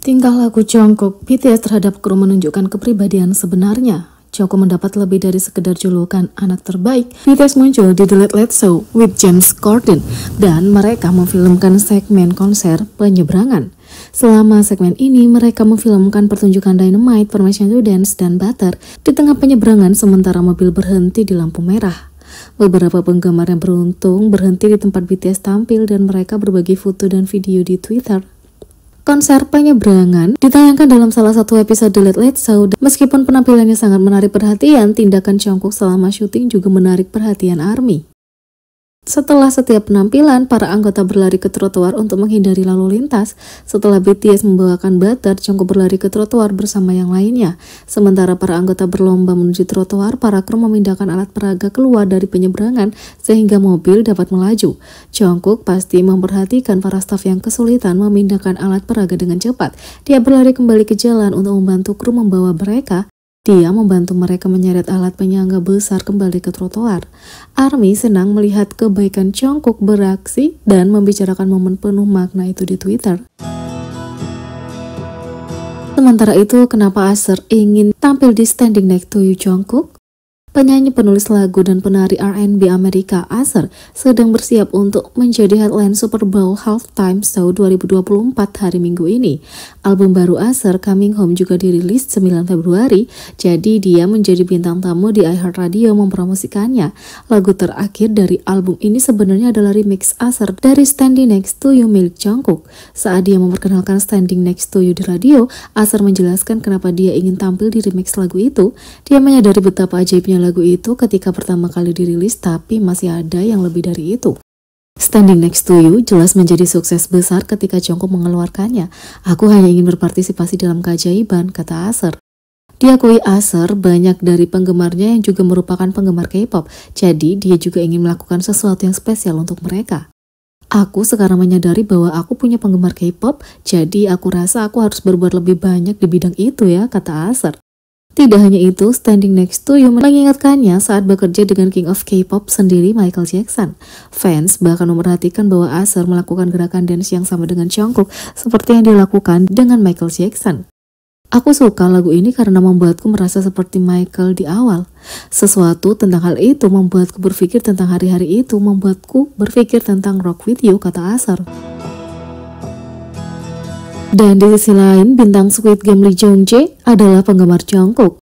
Tingkah laku Jungkook, BTS terhadap kru menunjukkan kepribadian sebenarnya. Jungkook mendapat lebih dari sekedar julukan anak terbaik. BTS muncul di The Late Late Show with James Corden dan mereka memfilmkan segmen konser penyeberangan. Selama segmen ini, mereka memfilmkan pertunjukan Dynamite, Permission to Dance, dan Butter di tengah penyeberangan sementara mobil berhenti di lampu merah. Beberapa penggemar yang beruntung berhenti di tempat BTS tampil dan mereka berbagi foto dan video di Twitter. Konser penyeberangan ditayangkan dalam salah satu episode The Late Late Show. Meskipun penampilannya sangat menarik perhatian, tindakan Jungkook selama syuting juga menarik perhatian ARMY. Setelah setiap penampilan, para anggota berlari ke trotoar untuk menghindari lalu lintas. Setelah BTS membawakan Butter, Jungkook berlari ke trotoar bersama yang lainnya. Sementara para anggota berlomba menuju trotoar, para kru memindahkan alat peraga keluar dari penyeberangan sehingga mobil dapat melaju. Jungkook pasti memperhatikan para staf yang kesulitan memindahkan alat peraga dengan cepat. Dia berlari kembali ke jalan untuk membantu kru membawa mereka. Dia membantu mereka menyeret alat penyangga besar kembali ke trotoar. ARMY senang melihat kebaikan Jungkook beraksi dan membicarakan momen penuh makna itu di Twitter. Sementara itu, kenapa Usher ingin tampil di Standing Next to You Jungkook? Penyanyi, penulis lagu, dan penari R&B Amerika Usher sedang bersiap untuk menjadi headline Super Bowl Halftime Show 2024 hari Minggu ini. Album baru Usher, Coming Home, juga dirilis 9 Februari, jadi dia menjadi bintang tamu di iHeartRadio mempromosikannya. Lagu terakhir dari album ini sebenarnya adalah remix Usher dari Standing Next to You milik Jungkook. Saat dia memperkenalkan Standing Next to You di radio, Usher menjelaskan kenapa dia ingin tampil di remix lagu itu. Dia menyadari betapa ajaibnya lagu itu ketika pertama kali dirilis, tapi masih ada yang lebih dari itu. Standing Next to You jelas menjadi sukses besar ketika Jungkook mengeluarkannya. Aku hanya ingin berpartisipasi dalam keajaiban, kata Usher. Diakui Usher, banyak dari penggemarnya yang juga merupakan penggemar K-pop, jadi dia juga ingin melakukan sesuatu yang spesial untuk mereka. Aku sekarang menyadari bahwa aku punya penggemar K-pop, jadi aku rasa aku harus berbuat lebih banyak di bidang itu ya, kata Usher. Tidak hanya itu, Standing Next to You mengingatkannya saat bekerja dengan King of K-pop sendiri, Michael Jackson. Fans bahkan memperhatikan bahwa Usher melakukan gerakan dance yang sama dengan Jungkook seperti yang dilakukan dengan Michael Jackson. Aku suka lagu ini karena membuatku merasa seperti Michael di awal. Sesuatu tentang hal itu membuatku berpikir tentang hari-hari itu, membuatku berpikir tentang Rock With You, kata Usher. Dan di sisi lain, bintang Squid Game Lee Jong-jae adalah penggemar Jungkook.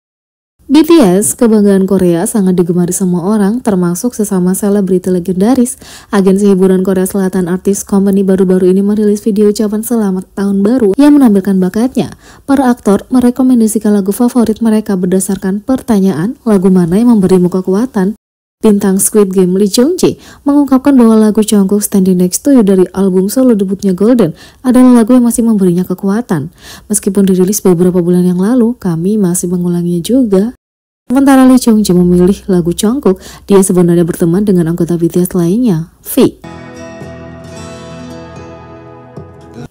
BTS, kebanggaan Korea, sangat digemari semua orang, termasuk sesama selebriti legendaris. Agensi hiburan Korea Selatan Artist Company baru-baru ini merilis video ucapan selamat tahun baru yang menampilkan bakatnya. Para aktor merekomendasikan lagu favorit mereka berdasarkan pertanyaan, lagu mana yang memberimu kekuatan? Bintang Squid Game Lee Jong-jae mengungkapkan bahwa lagu Jungkook Standing Next to You dari album solo debutnya Golden adalah lagu yang masih memberinya kekuatan. Meskipun dirilis beberapa bulan yang lalu, kami masih mengulanginya juga. Sementara Lee Jong-jae memilih lagu Jungkook, dia sebenarnya berteman dengan anggota BTS lainnya, V.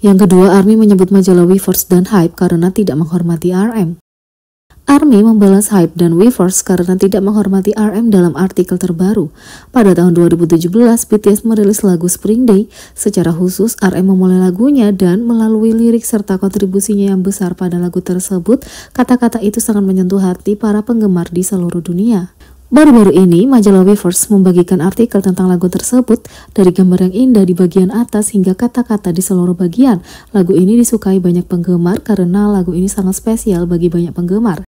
Yang kedua, ARMY menyebut majalah Weverse dan Hype karena tidak menghormati RM. ARMY membalas Hype dan Weverse karena tidak menghormati RM dalam artikel terbaru. Pada tahun 2017, BTS merilis lagu Spring Day. Secara khusus, RM memulai lagunya dan melalui lirik serta kontribusinya yang besar pada lagu tersebut, kata-kata itu sangat menyentuh hati para penggemar di seluruh dunia. Baru-baru ini, majalah Weverse membagikan artikel tentang lagu tersebut, dari gambar yang indah di bagian atas hingga kata-kata di seluruh bagian. Lagu ini disukai banyak penggemar karena lagu ini sangat spesial bagi banyak penggemar.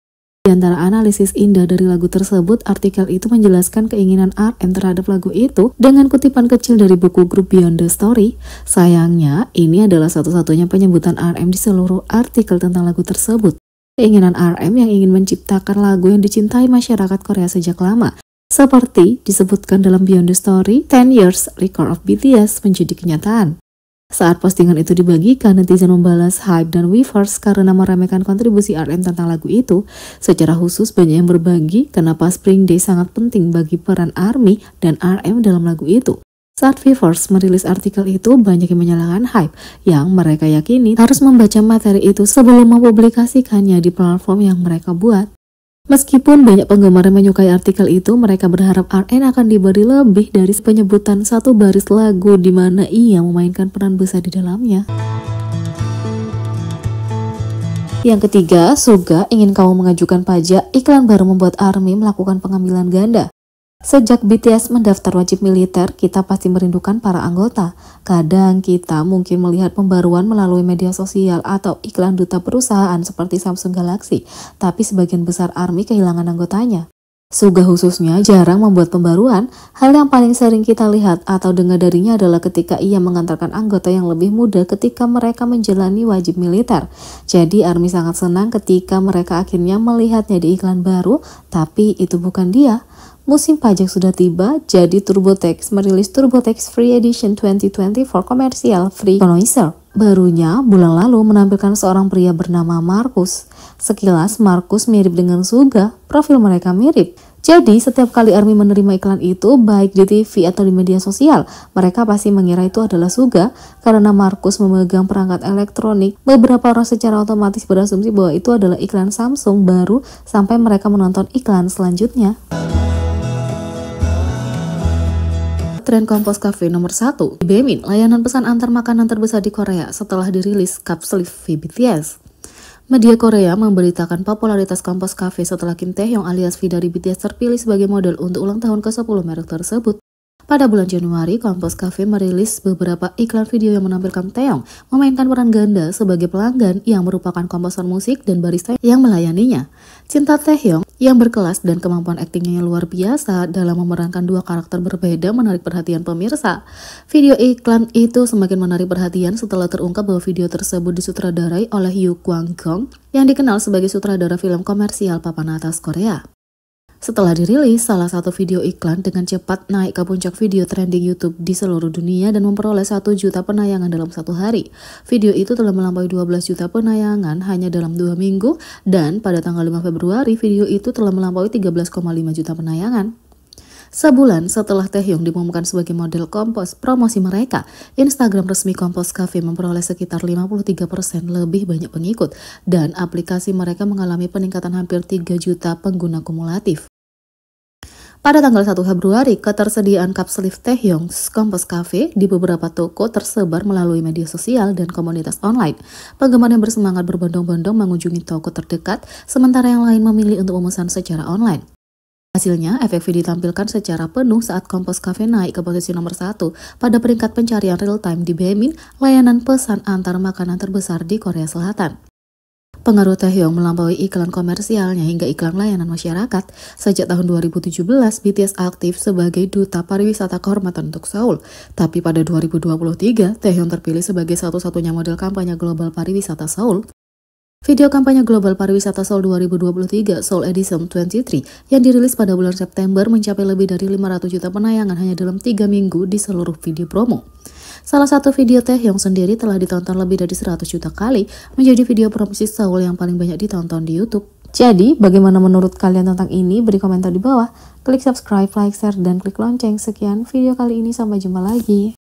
Di antara analisis indah dari lagu tersebut, artikel itu menjelaskan keinginan RM terhadap lagu itu dengan kutipan kecil dari buku grup Beyond the Story. Sayangnya, ini adalah satu-satunya penyebutan RM di seluruh artikel tentang lagu tersebut. Keinginan RM yang ingin menciptakan lagu yang dicintai masyarakat Korea sejak lama. Seperti disebutkan dalam Beyond the Story, 10 Years Record of BTS menjadi kenyataan. Saat postingan itu dibagikan, netizen membalas Hype dan Weverse karena meremehkan kontribusi RM tentang lagu itu. Secara khusus, banyak yang berbagi kenapa Spring Day sangat penting bagi peran ARMY dan RM dalam lagu itu. Saat Weverse merilis artikel itu, banyak yang menyalahkan Hype, yang mereka yakini harus membaca materi itu sebelum mempublikasikannya di platform yang mereka buat. Meskipun banyak penggemar yang menyukai artikel itu, mereka berharap RM akan diberi lebih dari penyebutan satu baris lagu di mana ia memainkan peran besar di dalamnya. Yang ketiga, Suga ingin kamu mengajukan pajak, iklan baru membuat ARMY melakukan pengambilan ganda. Sejak BTS mendaftar wajib militer, kita pasti merindukan para anggota. Kadang kita mungkin melihat pembaruan melalui media sosial atau iklan duta perusahaan seperti Samsung Galaxy, tapi sebagian besar ARMY kehilangan anggotanya. Suga khususnya jarang membuat pembaruan. Hal yang paling sering kita lihat atau dengar darinya adalah ketika ia mengantarkan anggota yang lebih muda ketika mereka menjalani wajib militer. Jadi ARMY sangat senang ketika mereka akhirnya melihatnya di iklan baru, tapi itu bukan dia. Musim pajak sudah tiba, jadi TurboTax merilis TurboTax Free Edition 2020 for Commercial Free Connoisseur. Barunya, bulan lalu menampilkan seorang pria bernama Markus. Sekilas, Markus mirip dengan Suga, profil mereka mirip. Jadi, setiap kali ARMY menerima iklan itu, baik di TV atau di media sosial, mereka pasti mengira itu adalah Suga, karena Markus memegang perangkat elektronik. Beberapa orang secara otomatis berasumsi bahwa itu adalah iklan Samsung baru sampai mereka menonton iklan selanjutnya. Tren Compose Cafe nomor 1, Baemin, layanan pesan antar makanan terbesar di Korea setelah dirilis Capsule V BTS. Media Korea memberitakan popularitas Compose Cafe setelah Kim Taehyung alias V dari BTS terpilih sebagai model untuk ulang tahun ke-10 merek tersebut. Pada bulan Januari, Compose Cafe merilis beberapa iklan video yang menampilkan Taehyung memainkan peran ganda sebagai pelanggan yang merupakan komposer musik dan barista yang melayaninya. Cinta Taehyung yang berkelas dan kemampuan aktingnya yang luar biasa dalam memerankan dua karakter berbeda menarik perhatian pemirsa. Video iklan itu semakin menarik perhatian setelah terungkap bahwa video tersebut disutradarai oleh Yoo Kwang-gong yang dikenal sebagai sutradara film komersial papan atas Korea. Setelah dirilis, salah satu video iklan dengan cepat naik ke puncak video trending YouTube di seluruh dunia dan memperoleh 1 juta penayangan dalam satu hari. Video itu telah melampaui 12 juta penayangan hanya dalam 2 minggu, dan pada tanggal 5 Februari video itu telah melampaui 13,5 juta penayangan. Sebulan setelah Taehyung diumumkan sebagai model Compose promosi mereka, Instagram resmi Compose Cafe memperoleh sekitar 53% lebih banyak pengikut, dan aplikasi mereka mengalami peningkatan hampir 3 juta pengguna kumulatif. Pada tanggal 1 Februari, ketersediaan Capsule Taehyung Compose Cafe di beberapa toko tersebar melalui media sosial dan komunitas online. Penggemar yang bersemangat berbondong-bondong mengunjungi toko terdekat, sementara yang lain memilih untuk memesan secara online. Hasilnya, FFV ditampilkan secara penuh saat Compose Cafe naik ke posisi nomor 1 pada peringkat pencarian real-time di Baemin, layanan pesan antar makanan terbesar di Korea Selatan. Pengaruh Taehyung melampaui iklan komersialnya hingga iklan layanan masyarakat. Sejak tahun 2017, BTS aktif sebagai duta pariwisata kehormatan untuk Seoul. Tapi pada 2023, Taehyung terpilih sebagai satu-satunya model kampanye global pariwisata Seoul. Video kampanye global pariwisata Seoul 2023 Seoul Edition 23 yang dirilis pada bulan September mencapai lebih dari 500 juta penayangan hanya dalam 3 minggu di seluruh video promo. Salah satu video Taehyung sendiri telah ditonton lebih dari 100 juta kali, menjadi video promosi Seoul yang paling banyak ditonton di YouTube. Jadi, bagaimana menurut kalian tentang ini? Beri komentar di bawah. Klik subscribe, like, share, dan klik lonceng. Sekian video kali ini, sampai jumpa lagi.